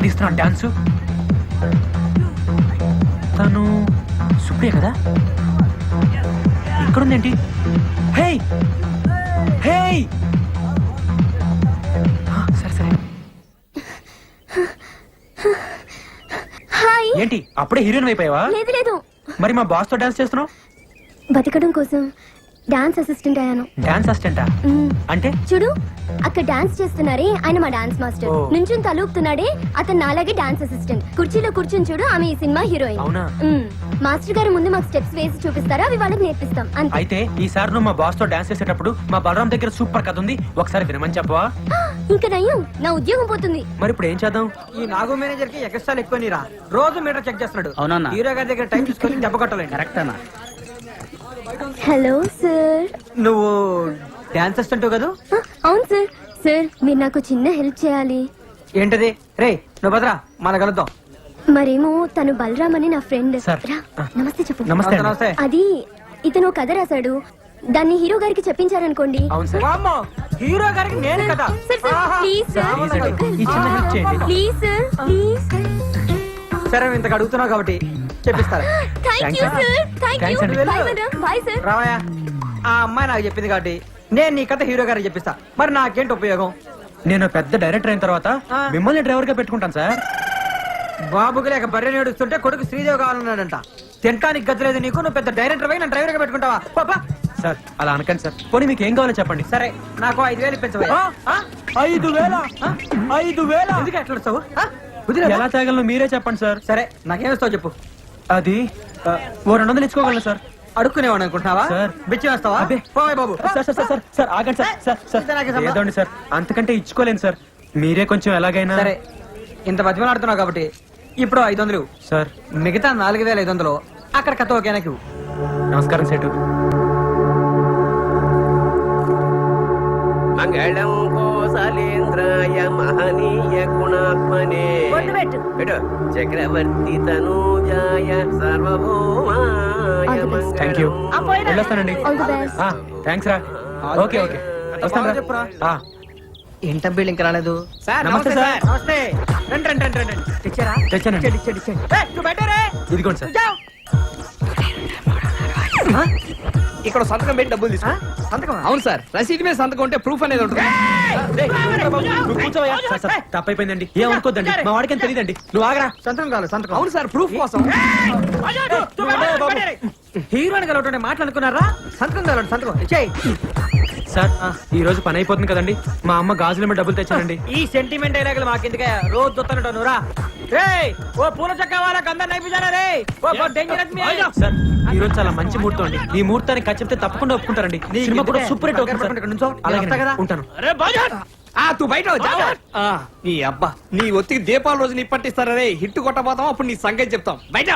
తీస్తున్నా డాన్స్. తను సుప్రియ కదా? ఇక్కడుందేంటి? హే హే, సరే సరే. హాయ్. ఏంటి అప్పుడే హీరోయిన్ అయిపోయావా? లేదు లేదు, మరి మా బాస్ తో డాన్స్ చేస్తున్నావు? బతకడం కోసం డాన్స్ అసిస్టెంట్ అయ్యాను. డాన్స్ అసిస్టెంటా? అంటే చూడు, అక్కడ డాన్స్ చేస్తున్నారే ఆయన మా డాన్స్ మాస్టర్. నుంచుని తలూపుతున్నాడే అతను నాలాగే డాన్స్ అసిస్టెంట్. కుర్చీలో కూర్చుని చూడు, ఆమె ఈ సినిమా హీరోయిన్. అవునా? మాస్టర్ గారు ముందు మాకు స్టెప్స్ వేసి చూపిస్తారా, అవి వాళ్ళకి నేర్పిస్తాం అంతే. అయితే ఈసారి నువ్వు మా బాస్ తో డాన్స్ చేసేటప్పుడు మా బలరాం దగ్గర సూపర్ కథ ఉంది, ఒకసారి వినమని చెప్పవా? ఇంకా నయ్యం, నా ఉద్యోగం పోతుంది. మరి ఇప్పుడు ఏం చేద్దాం? ఈ నాగు మేనేజర్ కి ఎక్స్ట్రాలు ఎక్కువ నీరా, రోజు మీటర్ చెక్ చేస్తున్నాడు. అవునన్నా. హీరో గారి దగ్గర టైం తీసుకొని దెబ్బ కొట్టలేదు. కరెక్ట్ అన్న. Hello sir. నువ్వు డాన్స్ అసిస్టెంట్ కదా? అవును సార్. సార్ మీరు నాకు చిన్న హెల్ప్ చేయాలి. ఏంటది? రే నువ్వు భద్రా, మన కలుద్దాం. మరేమో తను బలరామ్ అని నా ఫ్రెండ్. సార్. నమస్తే చెప్పు. నమస్తే. నమస్తే. అది ఇతను కథ రాశాడు, దాన్ని హీరో గారికి చెప్పించారనుకోండి. అవును సార్. వామ్మో, హీరో గారికి నేను కదా. Sir sir please sir, Please అండి, ఈ చిన్న హెల్ప్ చేయండి. Please sir please. సరే ఇంతకు అడుగుతున్నావు కాబట్టి చెప్పిస్తారా? Thank you sir, thank you. Thanks అండి. Bye madam, bye sir. రావయ్యా, ఆ అమ్మాయి నాకు చెప్పింది కాబట్టి నేను నీ కథ హీరో గారికి చెప్పిస్తా. మరి నాకేంటి ఉపయోగం? నేను పెద్ద డైరెక్టర్ అయిన తర్వాత మిమ్మల్ని డ్రైవర్ గా పెట్టుకుంటాను సార్. బాబుకి లేక బర్రె నేడుస్తుంటే కొడుకు శ్రీదేవి కావాలన్నాడంట. తింటానికి గతిలేదు నీకు, నువ్వు పెద్ద డైరెక్టర్ నన్ను డ్రైవర్ గా పెట్టుకుంటావా? పాపా సార్ అలా అనకండి సార్. పోనీ మీకు ఏం కావాలో చెప్పండి. సరే నాకు 5,000 ఇప్పించవా? 5,000? 5,000? ఎందుకు ఎట్లా వస్తావు? ఎలా తేగలను మీరే చెప్పండి సార్. సరే నాకేమిస్తావు చెప్పు. అది ఓ 200 ఇచ్చుకోగలను సార్. అడుక్కునేవాడు అనుకుంటున్నావా? సార్. బిచ్చి వేస్తావా? అబ్బే. పోయ్ బాబు. సార్ సార్ సార్ సార్ ఆగండి సార్. సార్ సార్ ఇంత నాకే సంబంధం. ఏదండి సార్, అంతకంటే ఇచ్చుకోలేను సార్. మీరే కొంచెం ఎలాగైనా. సరే ఇంత బతిమలాడుతున్నావు కాబట్టి ఇప్పుడు 500 సార్. మిగతా 4,500 అక్కడ కథ ఓకేనా? నమస్కారం సేటు. మంగళం కోసలేంద్రాయ మహనీయ గుణాత్మనే చక్రవర్తి తనూజాయ సార్వభౌమాయ థ్యాంక్ యూ. వెళ్ళొస్తానండి. All the best. థ్యాంక్స్ రా. ఓకే ఓకే వస్తాను రా. ఏంటబ్బి ఇంకా రాలేదు. నమస్తే సార్. నమస్తే. రండి రండి రండి రండి. తెచ్చారా? తెచ్చానండి. ఇచ్చేయండి. ఏయ్, నువ్వు బయటరే. ఇదిగోండి సార్. జావ్. ఇక్కడ సంతకం పెట్టి డబ్బులు తీసుకో. సంతకమా? అవును సార్, రసీదు మీద సంతకం ఉంటే ప్రూఫ్ అనేది ఉంటుంది. నువ్వు కూర్చోవయ్యా. సార్, సార్, తప్పైపోయిందండి, ఏమనుకోద్దండి, మా వాడికి ఏం తెలియదండి. నువ్వు ఆగరా. సంతకం కావాలి, సంతకం. అవును సార్, ప్రూఫ్ కోసం. హీరోని కలవటం మాట్లాడుకున్నారా? సంతకం కావాలి, సంతకం ఇచ్చేయి. సార్ ఈ రోజు పని అయిపోతుంది కదండి, మా అమ్మ గాజుల మీద డబ్బులు తెచ్చానండి. ఈ సెంటిమెంట్ డైలాగులు మాకెందుకే, రోజు చూస్తానంటావు నువ్వురా. రేయ్ ఓ పూల చక్క వాళ్ళకి అందరు నైపుజారా రే. ఓ డేంజరస్ మీ. సార్ ఈ రోజు చాలా మంచి ముహూర్తం అండి. ఈ ముహూర్తానికి ఖర్చు చెప్తే తప్పకుండా ఒప్పుకుంటారండి. సినిమా కూడా సూపర్ హిట్ అవుతుంది సార్. అలాగే ఉంటాను. తూ బయట నీ అబ్బా, నీ ఒత్తికి దీపాల రోజు నీ పట్టిస్తారా రే. హిట్ కొట్టబోతాం, అప్పుడు నీ సంగతి చెప్తాం. బయట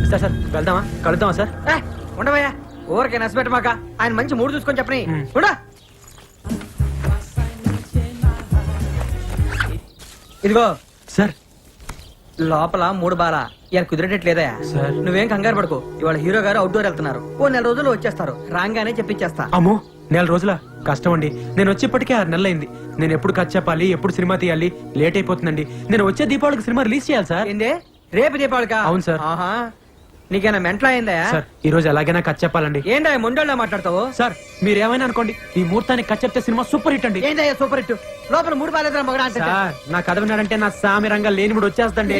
సార్ సార్ వెళ్దామా, కలుద్దామా సార్? ఉండవయ్యా, ఊరికే నచ్చబెట్ట మాక. ఆయన మంచి మూడు చూసుకొని చెప్పని చూడా. ఇదిగో సార్. లోపల 3 బాల ఇలా కుదిరేటట్లేదా సార్? నువ్వేం కంగారు పడుకో. ఇవాళ హీరో గారు అవుట్డోర్ వెళ్తున్నారు, ఓ 4 రోజుల్లో వచ్చేస్తారు. రాగానే చెప్పించేస్తా. అమ్మో 4 రోజుల కష్టం అండి. నేను వచ్చేప్పటికే 6 నెలలు అయింది. నేను ఎప్పుడు ఖర్చు చెప్పాలి, ఎప్పుడు సినిమా తీయాలి, లేట్ అయిపోతుందండి. నేను వచ్చే దీపావళికి సినిమా రిలీజ్ చేయాలి సార్. ఏందే రేపు దీపావళికా? అవును సార్. ఆహా, నీకేనా మెంటల్ అయిందా? సార్ ఈ రోజు ఎలాగైనా ఖర్చు చెప్పాలండి. ఏందా మొండోళ్ళ మాట్లాడతావు? సార్ మీరేమైనా అనుకోండి, ఈ ముహూర్తానికి ఖర్చు చెప్తే సినిమా సూపర్ హిట్ అండి. ఏందయ్యా సూపర్ హిట్? లోపల 3 బాలేదా మగడా అంటే? సార్ నా కథ విన్నాడంటే నా సామి రంగా లేని కూడా వచ్చేస్తండి.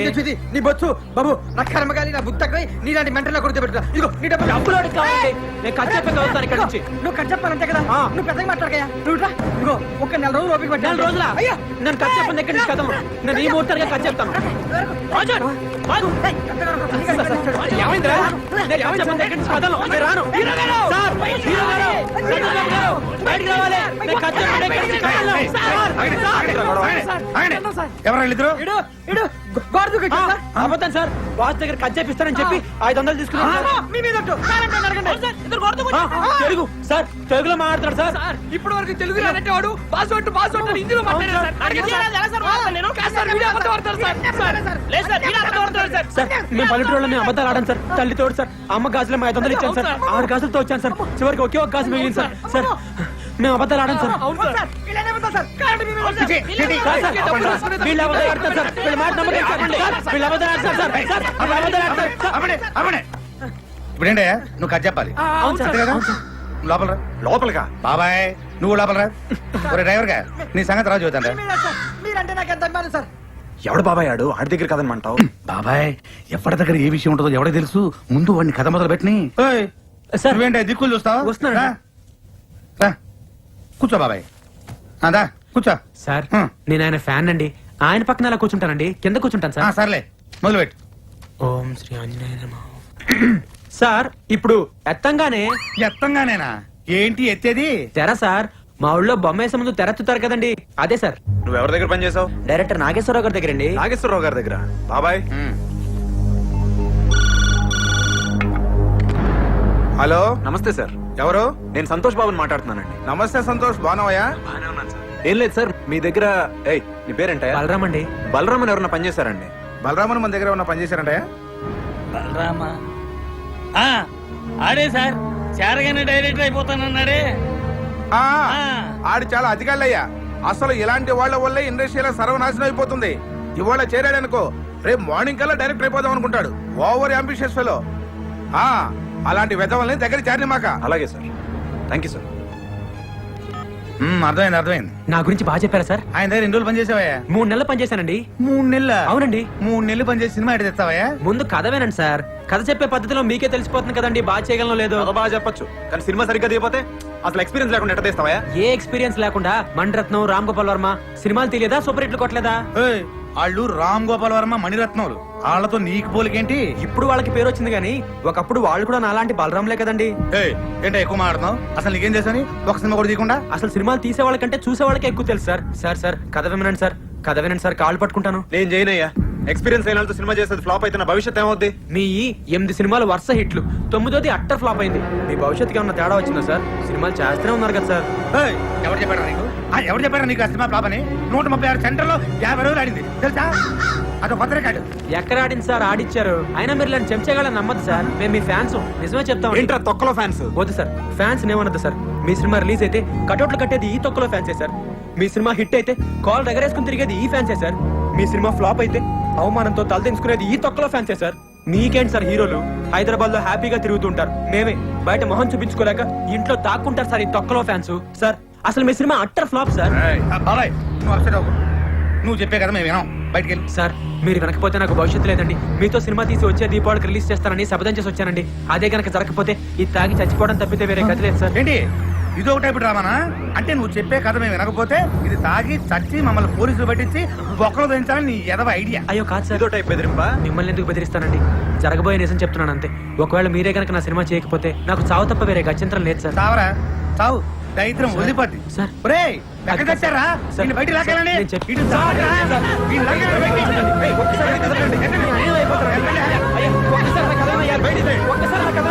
నీ బొచ్చు బాబు, నా కర్మగాలి, నా బుద్ధకై నీలాంటి మెంటల్ కొడుతూ పెట్టుకో. ఇదిగో నీ డబ్బులు. డబ్బులు అడిగి కావాలండి. నేను ఖర్చు చెప్పి వస్తాను ఇక్కడ నుంచి. నువ్వు ఖర్చు చెప్పాలంతే కదా. నువ్వు పెద్దగా మాట్లాడకయ్యా. నువ్వు రా. ఇదిగో ఒక 4 రోజులు ఓపిక పట్టు. 4 రోజుల అయ్యా నేను ఖర్చు చెప్పండి ఎక్కడి నుంచి కథను. నేను ఈ ముహూర్తానికి ఖర్చు చెప్తాను. ఏమైందిరా? నేను ఖర్చు చెప్పండి ఎక్కడి నుంచి కథను. నేను రాను. సార్, హీరో గారు, చంద్రబాబు గారు, బయటికి రావాలి. నేను ఖర్చు చెప్పండి ఎక్కడి నుంచి కథను. అబద్ధం సార్. బాస్ దగ్గర ఖర్చు చేపిస్తానని చెప్పి 500 తీసుకున్నాను. తెలుగు సార్, తెలుగులో మాట్లాడతాడు సార్. ఇప్పటి వరకు తెలుగు రానంటే వాడు పాస్వర్డ్ పాస్వర్డ్ హిందీలో మాట్లాడారు సార్. సార్ మేము పల్లెటూరులో మేము అబద్ధాలు ఆడాను సార్. తల్లి తోడు సార్, అమ్మ గాజులు 500 ఇచ్చాను సార్. 6 గాజులతో వచ్చాను సార్. చివరికి ఒకే ఒక గాజు మిగిలింది సార్. సార్ మేము అబద్ధాలు ఆడం సార్ సార్, వీళ్ళనే అబద్ధాలు సార్. కావాలంటే మేము వెళ్తాం. సార్, సార్, డబ్బులు తీసుకునే వీళ్ళు అబద్ధాలు ఆడతారు సార్. వీళ్ళ మాట నమ్మకండి సార్. వీళ్ళు అబద్ధాలు ఆడతారు సార్. సార్, వీళ్ళు అబద్ధాలు ఆడతారు సార్. ఇప్పుడేంటే నువ్వు కథ చెప్పాలి అవును సార్. అంతే కదా లోపల రా లోపలగా బాబాయ్ నువ్వు లోపల రా ఒరే డ్రైవర్ గా నీ సంగతి రాజు చూద్దాం మీరే సార్. మీరంటే నాకు ఎంత అభిమానం సార్. ఎవడు బాబాయ్ ఆడు ఆడి దగ్గర కదనమంటావు బాబాయ్ ఎవరి దగ్గర ఏ విషయం ఉంటుందో ఎవరికి తెలుసు ముందు వాడిని కథ మొదలు పెట్టిని సార్. నువ్వేంటే దిక్కులు చూస్తావా వస్తున్నాను. రా. రా. కూర్చో బాబాయ్ అదా కూర్చో సార్ హ్మ్. నేను ఆయన ఫ్యాన్ అండి. ఆయన పక్కన అలా కూర్చుంటానండి, కింద కూర్చుంటాను సార్. సర్లే మొదలు పెట్టు ఓం శ్రీ ఆంజనేయ నమః. సార్ ఇప్పుడు ఎత్తంగానే ఎత్తంగానేనా ఏంటి ఎత్తేది తెర సార్. మా ఊళ్ళో బొమ్మ వేసే ముందు తెరెత్తుతారు కదండి, అదే సార్. నువ్వు ఎవరి దగ్గర పని చేసావు డైరెక్టర్ నాగేశ్వరరావు గారి దగ్గర అండి. నాగేశ్వరరావు గారి దగ్గర బాబాయ్ హలో నమస్తే సార్. ఎవరు నేను సంతోష్ బాబుని మాట్లాడుతున్నానండి. నమస్తే సంతోష్ బాగున్నావయ్యా బాగానే ఉన్నాను సార్. ఏం లేదు సార్, మీ దగ్గర ఏయ్ నీ పేరేంటా బలరామ్ అండి. బలరామ్ అని ఎవరన్నా పని చేశారండి? బలరామన్ మన దగ్గర ఉన్న పని చేశారంటయ్యా బలరామా ఆడే సార్ చారగానే డైరెక్టర్ అయిపోతానన్నాడే. ఆడు చాలా అధికారులయ్యా. అసలు ఇలాంటి వాళ్ళ వల్లే ఇండస్ట్రీలో సర్వనాశనం అయిపోతుంది. ఇవాళ చేరాడనుకో రేపు మార్నింగ్ కల్లా డైరెక్ట్ అయిపోదాం అనుకుంటాడు. Over ambitious fellow. అలాంటి వెధవల్ని దగ్గర చేరని మాక. అలాగే సార్, థ్యాంక్ యూ సార్. అర్థమైంది అర్థమైంది. నా గురించి బాగా చెప్పారా సార్? ఆయన దగ్గర 2 రోజులు పని చేసావయ్యా? 3 నెలలు పనిచేశానండి. 3 నెలలు అవునండి. 3 నెలలు పని చేసి సినిమా ఎటు తెస్తావయ్యా? ముందు కథ వినండి సార్. కథ చెప్పే పద్ధతిలో మీకే తెలిసిపోతుంది కదండి బాగా చేయగలను లేదో. చాలా బాగా చెప్పొచ్చు, కానీ సినిమా సరిగ్గా దిగిపోతే అసలు ఎక్స్పీరియన్స్ లేకుండా ఎట్ట తీస్తావా? ఏ ఎక్స్పీరియన్స్ లేకుండా మణిరత్నం, రామ్ గోపాల్ వర్మ సినిమాలు తెలియదా? సూపర్ హిట్లు కొట్టలేదా? వాళ్ళు రామ్ గోపాల్ వర్మ, మణిరత్నములు. వాళ్ళతో నీకు పోలికేంటి? ఇప్పుడు వాళ్ళకి పేరు వచ్చింది కానీ ఒకప్పుడు వాళ్ళు కూడా నాలాంటి బలరాంలే కదండి. ఏంటో ఎక్కువ మాట్లాడుతున్నావు? అసలు నీకేం చేశాని ఒక సినిమా కూడా తీయకుండా? అసలు సినిమాలు తీసే వాళ్ళకంటే చూసే వాళ్ళకే ఎక్కువ తెలుసు సార్. సార్ సార్ కథ వినండి సార్. కథ వినండి సార్, కాళ్ళు పట్టుకుంటాను. నేను చేయనయ్యా. ఎక్స్పీరియన్స్ అయిన వాళ్ళతో సినిమా చేసేది ఫ్లాప్ అయితే నా భవిష్యత్ ఏమవుద్ది? మీ 8 సినిమాలు వరుస హిట్లు, 9ది అట్టర్ ఫ్లాప్ అయింది. మీ భవిష్యత్తుకి ఏమన్నా తేడా వచ్చిందా సార్? సినిమాలు చేస్తూనే ఉన్నారు కదా సార్. ఎవరు చెప్పారా నీకు? ఎవరు చెప్పారా నీకు ఆ సినిమా ఫ్లాప్ అని? 136 సెంటర్లో 50 రోజులు ఆడింది తెలుసా? అదొక కొత్త రికార్డు. ఎక్కడ ఆడింది సార్? ఆడిచ్చారు. అయినా మీరు ఇలాంటి చెంచగాళ్ళని నమ్మద్దు సార్. మేము మీ ఫ్యాన్స్, నిజమే చెప్తాం. ఏంట్రా తొక్కలో ఫ్యాన్స్? వద్దు సార్, ఫ్యాన్స్ ఏమనద్దు సార్. మీ సినిమా రిలీజ్ అయితే కటౌట్లు కట్టేది ఈ తొక్కలో ఫ్యాన్సే సార్. మీ సినిమా హిట్ అయితే కాల్ ఎగరేసుకుని తిరిగేది ఈ ఫ్యాన్సే సార్. మీ సినిమా ఫ్లాప్ అయితే అవమానంతో తలదించుకునేది ఈ తొక్కలో ఫ్యాన్సే సార్. మీకేంటి సార్ హీరోలు హైదరాబాద్ లో హ్యాపీగా తిరుగుతుంటారు, మేమే బయట మొహం చూపించుకోలేక ఇంట్లో తాక్కుంటారు సార్ ఈ తొక్కలో ఫ్యాన్స్. సార్ అసలు మీ సినిమా అట్టర్ ఫ్లాప్ సార్. బాబాయ్ నువ్వు అప్సెట్ అవ్వకు. నువ్వు చెప్పే కదా మేము వినాం. బయటికి వెళ్ళి సార్ మీరు వెనకపోతే నాకు భవిష్యత్తు లేదండి. మీతో సినిమా తీసి వచ్చే దీపావళికి రిలీజ్ చేస్తానని శపథం చేసి వచ్చానండి. అదే కనుక జరగకపోతే ఇది తాగి చచ్చిపోవడం తప్పితే వేరే గతి లేదు సార్. ఏంటి ఇది ఒక టైపు డ్రామానా? అంటే నువ్వు చెప్పే కథ మేము వినకపోతే ఇది తాగి చచ్చి మమ్మల్ని పోలీసులు పట్టించి బొక్కలు దించాలని నీ ఎదవ ఐడియా. అయ్యో కాదు సార్, ఇదో టైప్ బెదిరింపా? మిమ్మల్ని ఎందుకు బెదిరిస్తానండి? జరగబోయే నిజం చెప్తున్నాను అంతే. ఒకవేళ మీరే కనుక నా సినిమా చేయకపోతే నాకు చావు తప్ప వేరే గత్యంతరం లేదు సార్. చావరా చావు, దరిద్రం వదిలిపోద్ది. సార్. ఒరేయ్, ఎక్కడ తెచ్చారా? సార్. నిన్ను బయటికి లాగాలని. నేను చెప్పి- ఇటు చావరా? నిన్ను లాగాలని బయటికి. ఏయ్, ఒక్కసారి బయటికి వదలండి. ఎక్కడ? అయ్యో, ఒక్కసారి నా కథ వినయ్యా, బయటికి రండి. ఒక్కసారి నా కథ